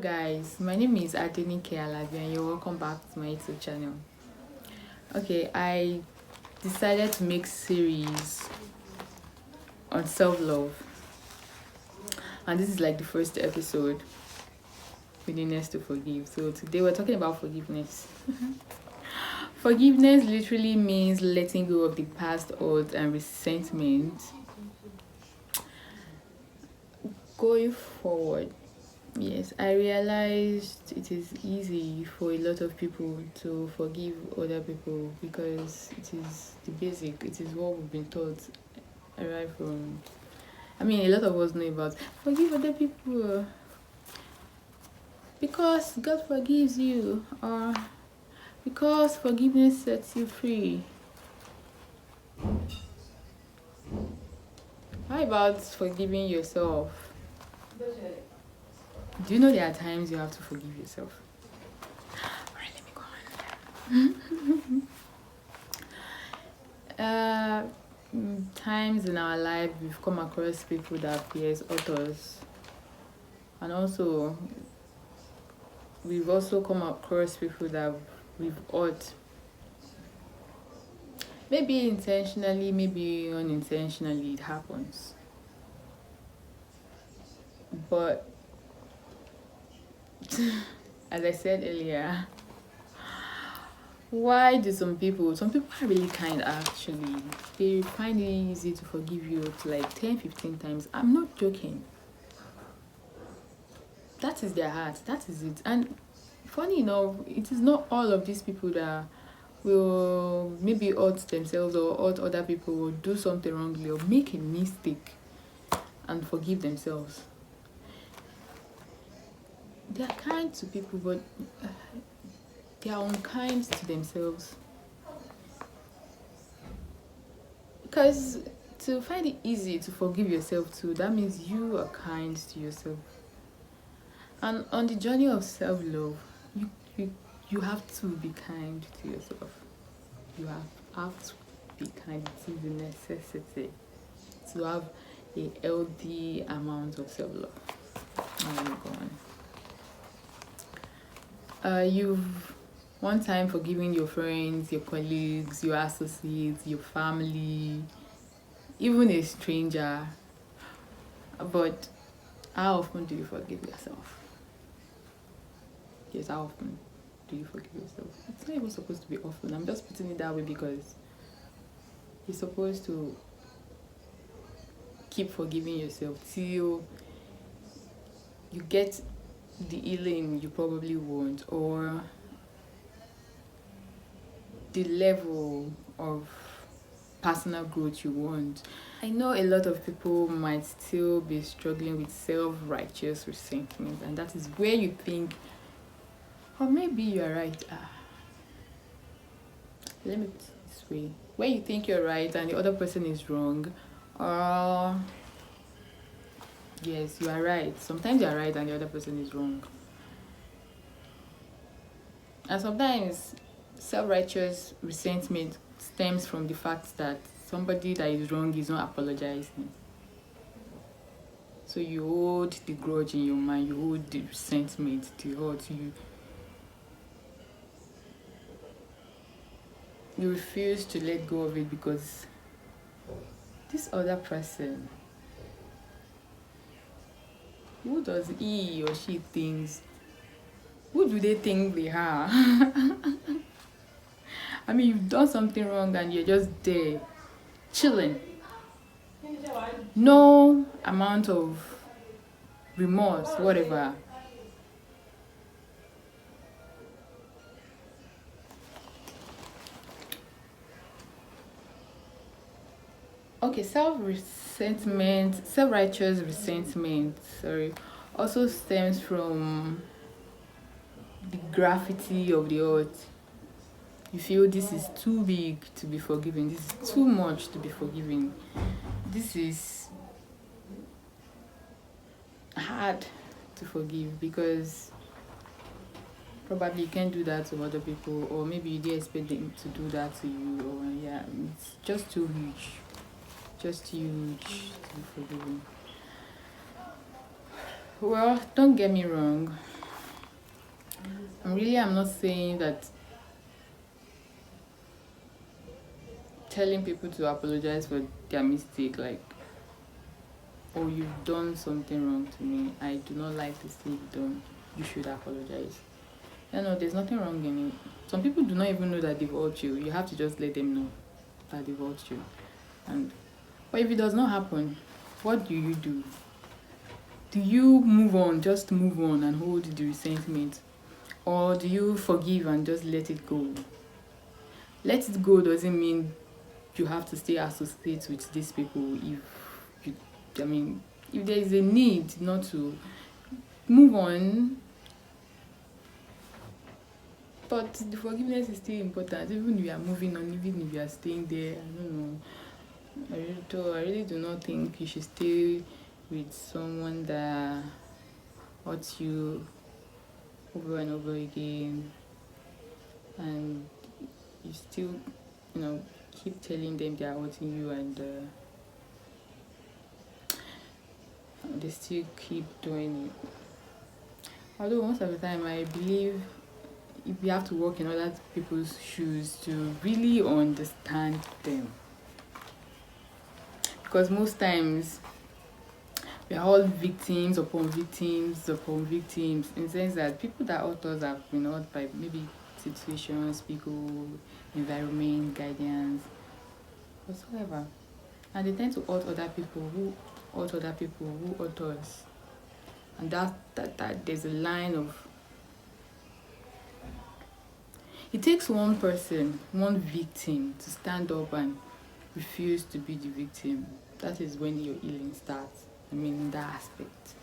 guys, my name is Adenike Alabi and you're welcome back to my YouTube channel. Okay, I decided to make series on self-love, and this is like the first episode, willingness to forgive. So today we're talking about forgiveness. Forgiveness literally means letting go of the past hurt and resentment, going forward. Yes, I realized it is easy for a lot of people to forgive other people because it is the basic, it is what we've been taught right from. I mean, a lot of us know about forgive other people because God forgives you, or because forgiveness sets you free. How about forgiving yourself? Do you know there are times you have to forgive yourself? Alright, let me go on. Times in our life we've come across people that fears others, and also we've also come across people that we've hurt. Maybe intentionally, maybe unintentionally, it happens. But as I said earlier, why do some people are really kind actually, they find it easy to forgive you to like 10-15 times. I'm not joking. That is their heart, that is it. And funny enough, it is not all of these people that will maybe hurt themselves or hurt other people or do something wrongly or make a mistake and forgive themselves. They are kind to people, but they are unkind to themselves. Because to find it easy to forgive yourself too, that means you are kind to yourself. And on the journey of self-love, you have to be kind to yourself. You have to be kind. It is a necessity to have a healthy amount of self-love. Let me go on. You've one time forgiving your friends, your colleagues, your associates, your family, even a stranger. But how often do you forgive yourself? Yes, how often do you forgive yourself? It's not even supposed to be often. I'm just putting it that way because you're supposed to keep forgiving yourself till you get the healing you probably want, or the level of personal growth you want. I know a lot of people might still be struggling with self-righteous resentment, and that is where you think, or maybe you're right. Let me put it this way. Where you think you're right and the other person is wrong, or yes, you are right. Sometimes you're right and the other person is wrong. And sometimes self-righteous resentment stems from the fact that somebody that is wrong is not apologizing. So you hold the grudge in your mind, you hold the resentment, the hurt, you refuse to let go of it because this other person, who does he or she thinks, who do they think they are? I mean, you've done something wrong and you're just there chilling. No amount of remorse, whatever. Okay, self-righteous resentment, also stems from the gravity of the hurt. You feel this is too big to be forgiven, this is too much to be forgiven, this is hard to forgive because probably you can't do that to other people, or maybe you didn't expect them to do that to you, or yeah, it's just too huge to be forgiven. Well, don't get me wrong, I'm not saying that telling people to apologize for their mistake, like, oh, you've done something wrong to me. I do not like to say you don't. You should apologize. No, there's nothing wrong in it. Some people do not even know that they've hurt you. You have to just let them know that they've hurt you. And but if it does not happen, what do you do? Do you move on, just move on and hold the resentment? Or do you forgive and just let it go? Let it go doesn't mean you have to stay associated with these people. If you, I mean, if there is a need not to move on, but the forgiveness is still important. Even if you are moving on, even if you are staying there, I don't know. I really do not think you should stay with someone that hurts you over and over again, and you still, keep telling them they are hurting you, and they still keep doing it. Although most of the time, I believe if you have to walk in other people's shoes to really understand them, because most times we are all victims upon victims upon victims, in the sense that people that hurt us have been hurt by maybe situations, people, environment, guidance, whatsoever. And they tend to hurt other people who hurt us. And that there's a line of, it takes one person, one victim, to stand up and refuse to be the victim. That is when your healing starts. In that aspect.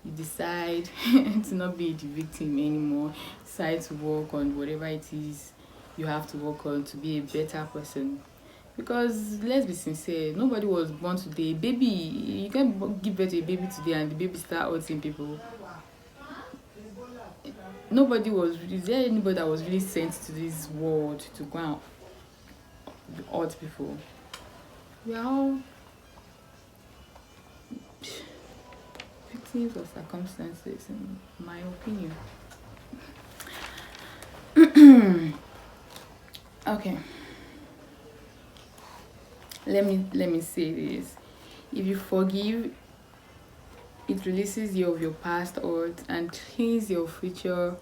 You decide to not be the victim anymore. Decide to work on whatever it is you have to work on to be a better person. Because let's be sincere, nobody was born today. Baby, you can't give birth to a baby today and the baby start hurting people. Is there anybody that was really sent to this world to go and hurt people? We are all victims of circumstances, in my opinion. Okay. Let me say this. If you forgive, it releases you of your past hurt and cleans your future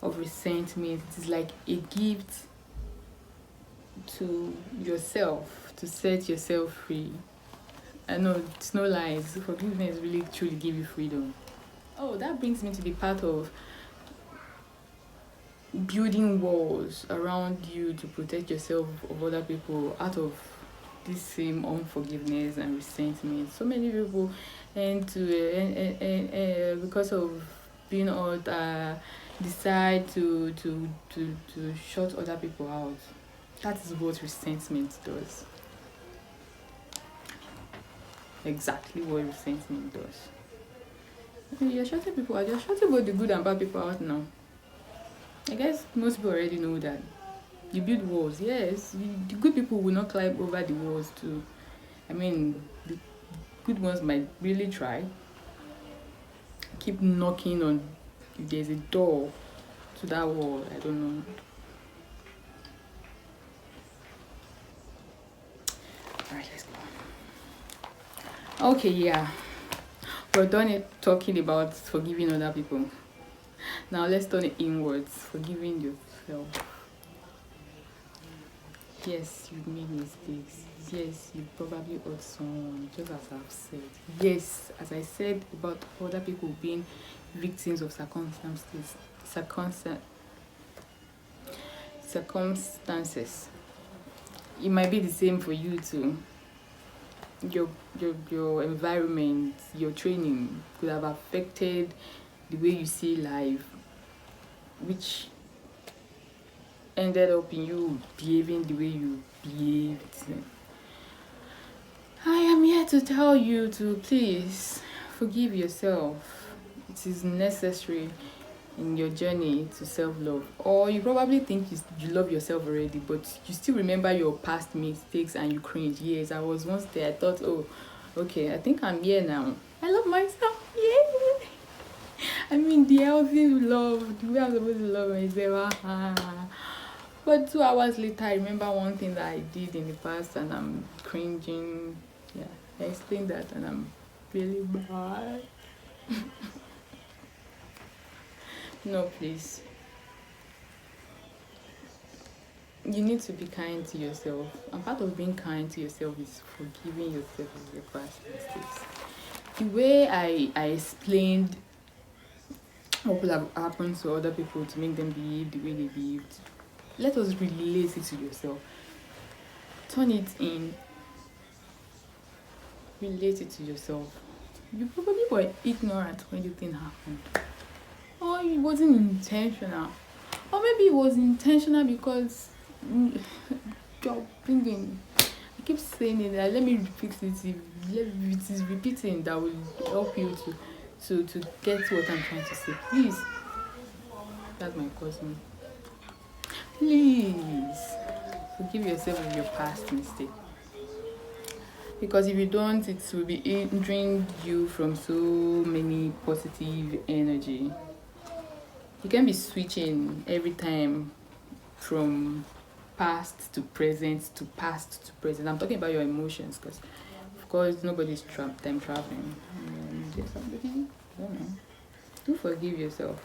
of resentment. It is like a gift to yourself to set yourself free. I know it's no lies. Forgiveness really truly give you freedom. Oh, that brings me to the part of building walls around you to protect yourself of other people out of this same unforgiveness and resentment. So many people and because of being hurt, decide to shut other people out. That is what resentment does. Exactly what resentment does. You're shutting people out. You're shutting both the good and bad people out now. I guess most people already know that. You build walls, yes. The good people will not climb over the walls too. The good ones might really try. Keep knocking on if there's a door to that wall. I don't know. Alright, let's go. Okay, yeah. We're done talking about forgiving other people. Now let's turn it inwards, forgiving yourself. Yes, you made mistakes. Yes, you probably hurt someone, just as I've said. Yes, as I said about other people being victims of circumstances. It might be the same for you too. Your environment, your training could have affected the way you see life, which ended up in you behaving the way you behaved. I am here to tell you to please forgive yourself. It is necessary in your journey to self-love. Or you probably think you love yourself already, but you still remember your past mistakes and you cringe. Yes, I was once there. I thought, oh, okay, I think I'm here now. I love myself. Yay! I mean, the healthy love, the way I'm supposed to love myself. But 2 hours later, I remember one thing that I did in the past, and I'm cringing. Yeah, I explained that, and I'm really bad. No, please. You need to be kind to yourself. And part of being kind to yourself is forgiving yourself of your past mistakes. The way I explained what could have happened to other people to make them behave the way they behaved, let us relate it to yourself. Turn it in. Relate it to yourself. You probably were ignorant when the thing happened. Or it wasn't intentional. Or maybe it was intentional because you're bringing. I keep saying it. Let me fix it. If it is repeating, that will help you to get what I'm trying to say. Please. That's my cousin. Please forgive yourself of your past mistake. Because if you don't, it will be hindering you from so many positive energy. You can be switching every time from past to present to past to present. I'm talking about your emotions because, of course, nobody's time traveling. There's somebody, I don't know. Do forgive yourself.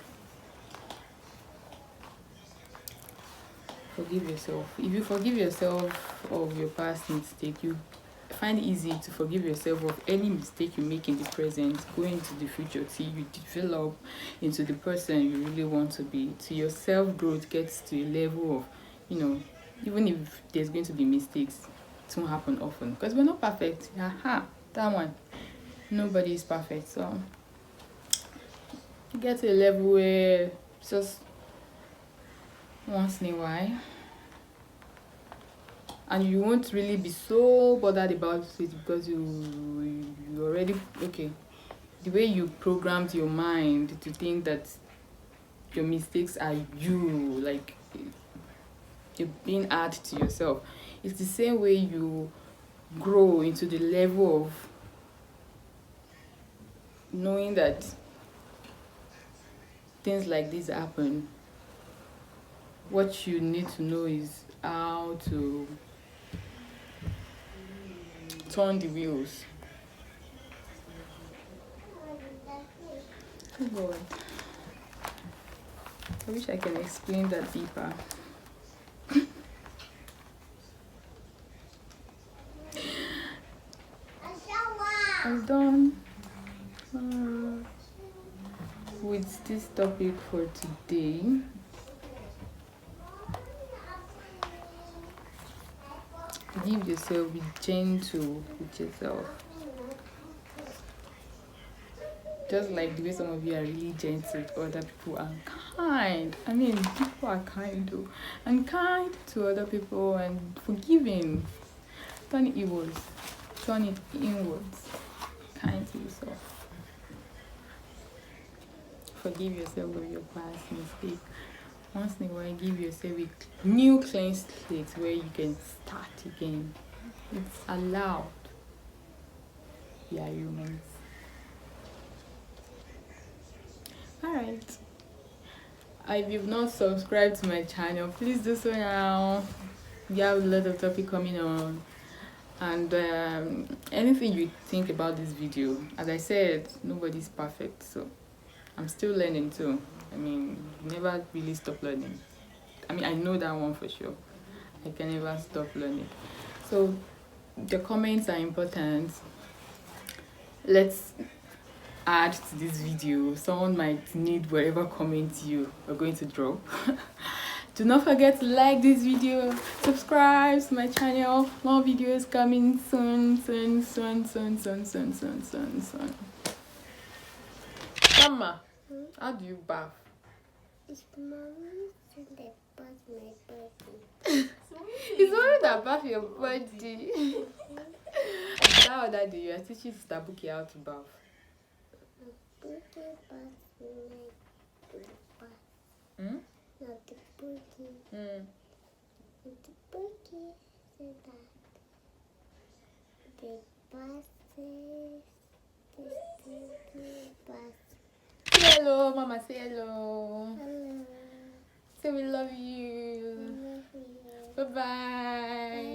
Forgive yourself. If you forgive yourself of your past mistake, you find it easy to forgive yourself of any mistake you make in the present, going into the future till you develop into the person you really want to be. To your self-growth gets to a level of, even if there's going to be mistakes, it won't happen often. Because we're not perfect. That one. Nobody is perfect. So you get to a level where just once in a while, and you won't really be so bothered about it because you already, okay, the way you programmed your mind to think that your mistakes are you, like you're being hard to yourself. It's the same way you grow into the level of knowing that things like this happen. What you need to know is how to turn the wheels. Oh God. I wish I can explain that deeper. I'm done with this topic for today. Give yourself, be gentle with yourself. Just like the way some of you are really gentle with other people and kind. I mean, people are kind too. And kind to other people and forgiving. Turn it inwards. Turn it inwards. Kind to yourself. Forgive yourself of your past mistake. Once in a while, give yourself a new clean slate where you can start again. It's allowed. We are humans. Alright. If you've not subscribed to my channel, please do so now. We have a lot of topic coming on. And anything you think about this video, as I said, nobody's perfect, so I'm still learning too. I mean, never really stop learning. I mean, I know that one for sure. I can never stop learning. So the comments are important. Let's add to this video. Someone might need whatever comments you are going to drop. Do not forget to like this video, subscribe to my channel. More videos coming soon. Mama, how do you bath? It's mommy that bath my body. It's mommy that bath your body. That other day you are teaching Sister Buki how to bath. Buki bath my bath. Not the Buki. The Buki said that the bath is the Buki bath. hello, Mama. Say hello. Hello. Say we love you. Love you. Bye bye.